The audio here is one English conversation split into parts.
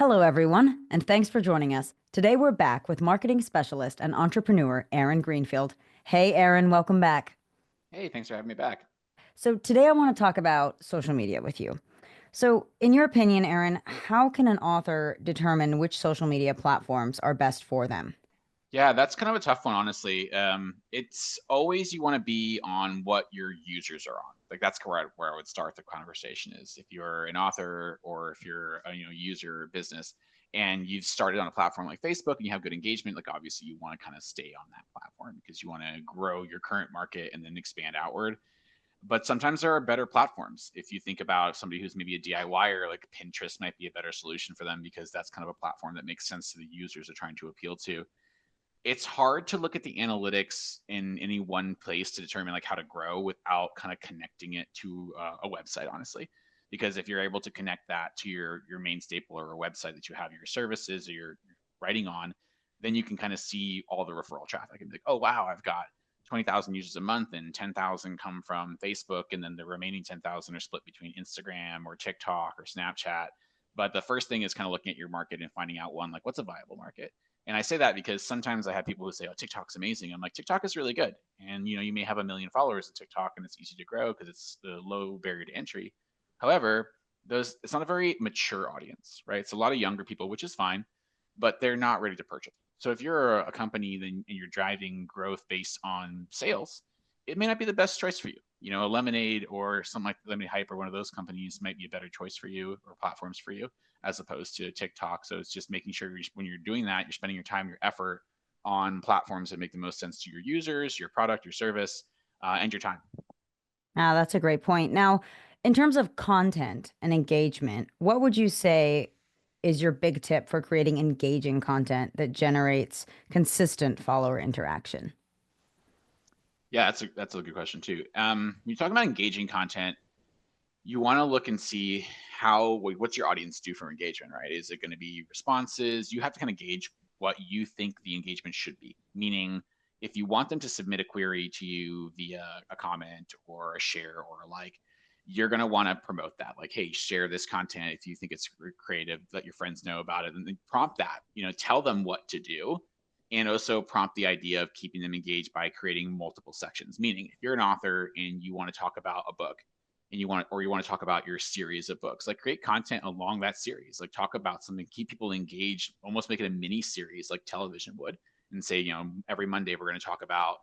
Hello, everyone, and thanks for joining us. Today, we're back with marketing specialist and entrepreneur Aaron Greenfield. Hey, Aaron, welcome back. Hey, thanks for having me back. So, today I want to talk about social media with you. So, in your opinion, Aaron, how can an author determine which social media platforms are best for them? Yeah, that's kind of a tough one, honestly. It's always you want to be on what your users are on. Like that's where I would start the conversation is if you're an author or if you're a user or business and you've started on a platform like Facebook and you have good engagement, like obviously you want to kind of stay on that platform because you want to grow your current market and then expand outward. But sometimes there are better platforms. If you think about somebody who's maybe a DIYer, like Pinterest might be a better solution for them because that's kind of a platform that makes sense to the users they're trying to appeal to. It's hard to look at the analytics in any one place to determine like how to grow without kind of connecting it to a website, honestly. Because if you're able to connect that to your main staple or a website that you have your services or your writing on, then you can kind of see all the referral traffic and be like, oh wow, I've got 20,000 users a month and 10,000 come from Facebook, and then the remaining 10,000 are split between Instagram or TikTok or Snapchat. But the first thing is kind of looking at your market and finding out one, like what's a viable market. And I say that because sometimes I have people who say, "Oh, TikTok's amazing." I'm like, "TikTok is really good." And you may have 1 million followers on TikTok and it's easy to grow because it's the low barrier to entry. However, those it's not a very mature audience, right? It's a lot of younger people, which is fine, but they're not ready to purchase. So if you're a company then and you're driving growth based on sales, it may not be the best choice for you. A Lemonade or something like Lemonade Hype or one of those companies might be a better choice for you or platforms for you as opposed to TikTok. So it's just making sure when you're doing that, you're spending your time, your effort on platforms that make the most sense to your users, your product, your service, and your time. Ah, that's a great point. Now, in terms of content and engagement, what would you say is your big tip for creating engaging content that generates consistent follower interaction? Yeah, that's a good question too. When you talk about engaging content, you want to look and see what's your audience do for engagement, right? Is it going to be responses? You have to kind of gauge what you think the engagement should be. Meaning, if you want them to submit a query to you via a comment or a share or a like, you're going to want to promote that. Like, hey, share this content if you think it's creative, let your friends know about it, and then prompt that. Tell them what to do, and also prompt the idea of keeping them engaged by creating multiple sections. Meaning, if you're an author and you want to talk about a book, and you want to talk about your series of books, like create content along that series, like talk about something, keep people engaged, almost make it a mini series like television would, and say, every Monday we're going to talk about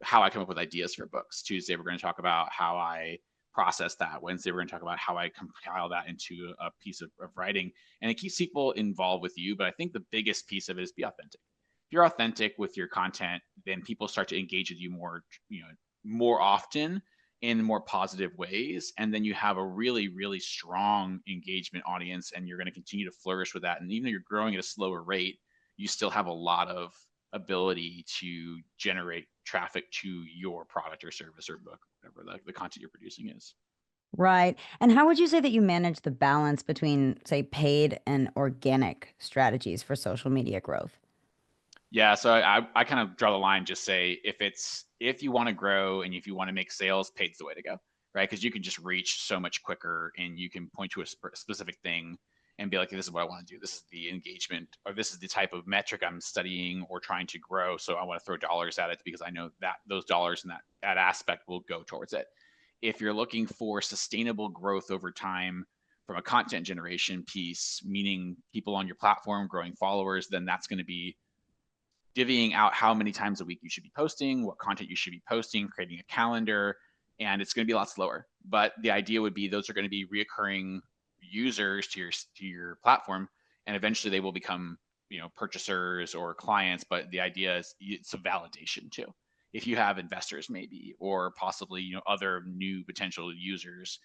how I come up with ideas for books. Tuesday we're going to talk about how I process that. Wednesday we're going to talk about how I compile that into a piece of writing, and it keeps people involved with you. But I think the biggest piece of it is be authentic. If you're authentic with your content, then people start to engage with you more often in more positive ways, and then you have a really really strong engagement audience, and you're going to continue to flourish with that. And even though you're growing at a slower rate, you still have a lot of ability to generate traffic to your product or service or book, whatever the content you're producing is. Right. And how would you say that you manage the balance between, say, paid and organic strategies for social media growth? Yeah, so I kind of draw the line, just say if you want to grow and if you want to make sales, paid's the way to go, right? Because you can just reach so much quicker and you can point to a specific thing and be like, this is what I want to do. This is the engagement, or this is the type of metric I'm studying or trying to grow. So I want to throw dollars at it because I know that those dollars and that aspect will go towards it. If you're looking for sustainable growth over time from a content generation piece, meaning people on your platform growing followers, then that's going to be divvying out how many times a week you should be posting, what content you should be posting, creating a calendar, and it's going to be a lot slower. But the idea would be those are going to be reoccurring users to your platform, and eventually they will become purchasers or clients. But the idea is it's a validation too. If you have investors maybe or possibly other new potential users,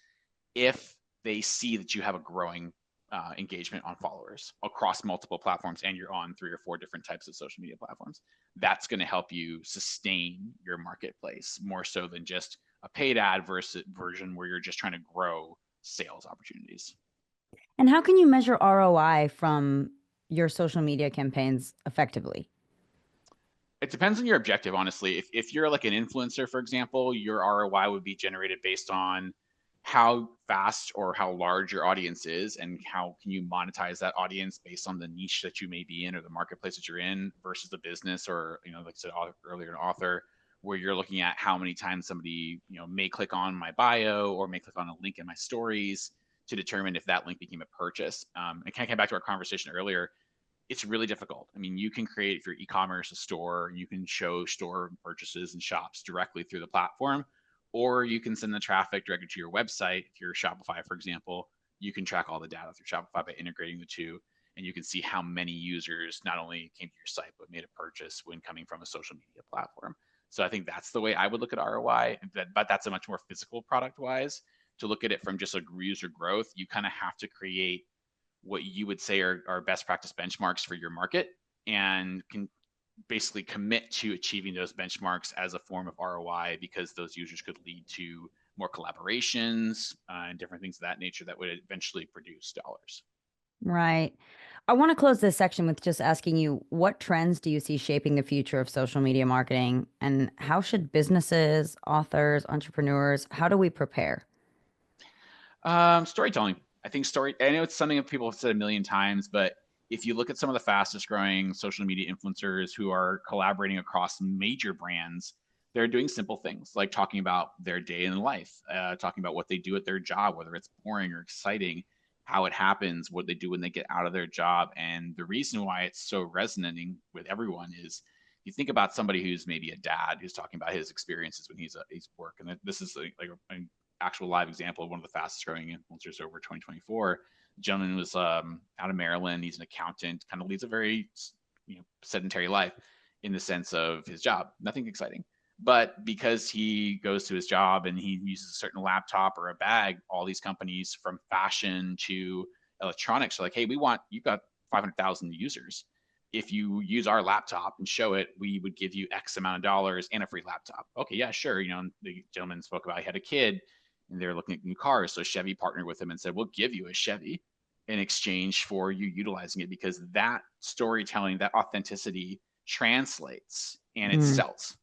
if they see that you have a growing engagement on followers across multiple platforms and you're on 3 or 4 different types of social media platforms, that's going to help you sustain your marketplace more so than just a paid ad version where you're just trying to grow sales opportunities. And how can you measure ROI from your social media campaigns effectively? It depends on your objective, honestly. If you're like an influencer, for example, your ROI would be generated based on how fast or how large your audience is, and how can you monetize that audience based on the niche that you may be in or the marketplace that you're in versus the business, or like I said earlier, an author, where you're looking at how many times somebody may click on my bio or may click on a link in my stories to determine if that link became a purchase. And kind of came back to our conversation earlier, it's really difficult. I mean, you can create, if you're e-commerce, a store, you can show store purchases and shops directly through the platform, or you can send the traffic directly to your website. If you're Shopify, for example, you can track all the data through Shopify by integrating the two, and you can see how many users not only came to your site but made a purchase when coming from a social media platform. So I think that's the way I would look at ROI, but that's a much more physical product wise. To look at it from just a user growth, you kind of have to create what you would say are best practice benchmarks for your market, and can basically commit to achieving those benchmarks as a form of ROI, because those users could lead to more collaborations and different things of that nature that would eventually produce dollars. Right. I want to close this section with just asking you, what trends do you see shaping the future of social media marketing, and how should businesses, authors, entrepreneurs, how do we prepare? Storytelling. I think I know it's something that people have said a million times, but if you look at some of the fastest growing social media influencers who are collaborating across major brands, they're doing simple things like talking about their day in life, talking about what they do at their job, whether it's boring or exciting, how it happens, what they do when they get out of their job. And the reason why it's so resonating with everyone is, you think about somebody who's maybe a dad who's talking about his experiences when he's work, and this is like an actual live example of one of the fastest growing influencers over 2024. The gentleman was out of Maryland. He's an accountant, kind of leads a very sedentary life in the sense of his job, nothing exciting. But because he goes to his job and he uses a certain laptop or a bag, all these companies from fashion to electronics are like, hey, you've got 500,000 users. If you use our laptop and show it, we would give you X amount of dollars and a free laptop. Okay, yeah, sure. The gentleman spoke about he had a kid and they're looking at new cars. So Chevy partnered with him and said, we'll give you a Chevy in exchange for you utilizing it, because that storytelling, that authenticity translates and it Mm, sells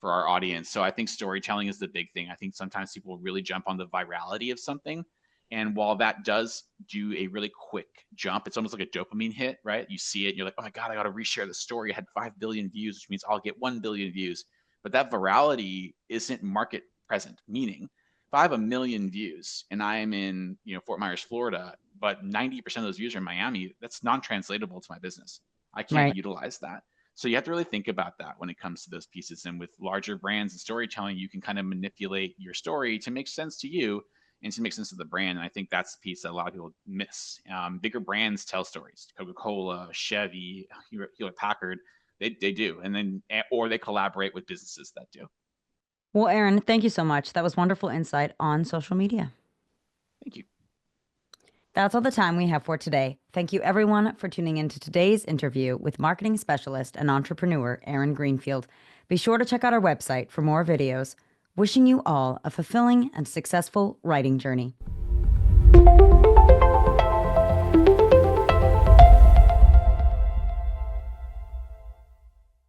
for our audience. So I think storytelling is the big thing. I think sometimes people really jump on the virality of something. And while that does do a really quick jump, it's almost like a dopamine hit, right? You see it and you're like, oh my God, I got to reshare the story. I had 5 billion views, which means I'll get 1 billion views. But that virality isn't market present, meaning if I have a million views and I am in Fort Myers, Florida, but 90% of those views are in Miami, that's non-translatable to my business. I can't right. utilize that. So you have to really think about that when it comes to those pieces. And with larger brands and storytelling, you can kind of manipulate your story to make sense to you and to make sense of the brand. And I think that's the piece that a lot of people miss. Bigger brands tell stories. Coca-Cola, Chevy, Hewlett Packard, they do. And then, or they collaborate with businesses that do. Well, Aaron, thank you so much. That was wonderful insight on social media. Thank you. That's all the time we have for today. Thank you, everyone, for tuning in to today's interview with marketing specialist and entrepreneur Aaron Greenfield. Be sure to check out our website for more videos. Wishing you all a fulfilling and successful writing journey.